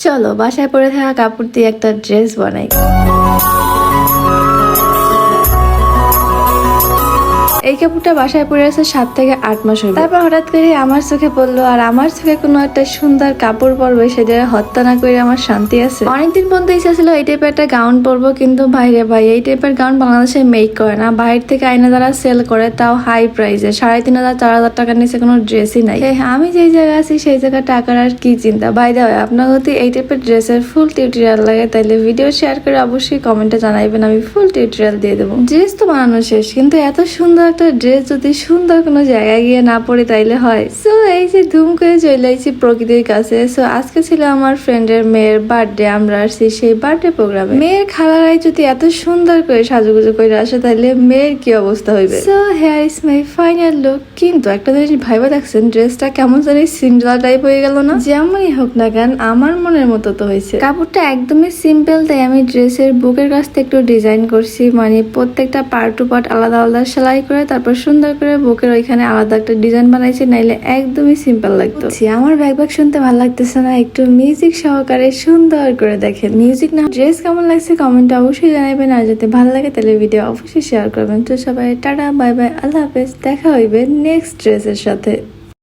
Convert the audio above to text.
চলো বাসায় পরে থাকা কাপড় দিয়ে একটা ড্রেস বানাই। এই কাপড়টা বাসায় পরে আছে 7 থেকে 8 মাস হলো। তারপর হঠাৎ করে আমার চোখে পড়লো, আর আমার চোখে কোনো একটা সুন্দর কাপড় পরবে সেটা হত্যা না করে আমার শান্তি আছে। অনেকদিন পর্যন্ত ইচ্ছা ছিল এই টাইপের একটা গাউন পরবো, কিন্তু ভাইরে ভাই এই টাইপের গাউন বাংলাদেশে মেক করে না, বাইরে থেকে আইনা যারা সেল করে তাও হাই প্রাইসে 3,500 4,000 টাকার নিচে কোনো ড্রেসই নাই। আমি যেই জায়গায় আছি সেই জায়গা টাকার আর কি চিন্তা। বাই দা ওয়ে, আপনার যদি এই টাইপের ড্রেসের ফুল টিউটোরিয়াল লাগে তাহলে ভিডিও শেয়ার করে অবশ্যই কমেন্টে জানাইবেন, আমি ফুল টিউটোরিয়াল দিয়ে দেবো। ড্রেস তো বানানো শেষ, কিন্তু এত সুন্দর একটা ড্রেস যদি সুন্দর কোনো জায়গায় গিয়ে না পড়ে তাইলে হয়। সো এই যে ধুম করে চলে আইছি প্রকৃতির কাছে। সো আজকে ছিল আমার ফ্রেন্ডের মেয়ের বার্থডে, আমরা আসছি সেই বার্থডে প্রোগ্রামে। মেয়ের খালারাই যদি এত সুন্দর করে সাজুগুজু করে আসে তাহলে মেয়ের কি অবস্থা হইবে। So here is my final look. কিন্তু একটা জিনিস ভাইবা দেখছেন, ড্রেসটা কেমন জানি সিন্ড্রেলা টাইপ হয়ে গেল না? যেমনই হোক না কেন আমার মনের মতো তো হয়েছে। কাপড়টা একদমই সিম্পল, তাই আমি ড্রেসের বুকের কাছ থেকে একটু ডিজাইন করছি, মানে প্রত্যেকটা পার্ট টু পার্ট আলাদা আলাদা সেলাই করে তারপর সুন্দর করে বুকের ওইখানে আলাদা একটা ডিজাইন বানাইছি, নাইলে একদমই সিম্পল লাগতো। আমার ব্যাক শুনতে ভালো লাগতেছে না, একটু মিউজিক সহকারে সুন্দর করে দেখেন। মিউজিক না ড্রেস কেমন লাগছে কমেন্টে অবশ্যই জানাবেন, আর যদি ভালো লাগে তাহলে ভিডিও অবশ্যই শেয়ার করবেন। তো সবাই টাটা বাই বাই, আল্লাহ হাফেজ, দেখা হইবে নেক্সট ড্রেসের সাথে।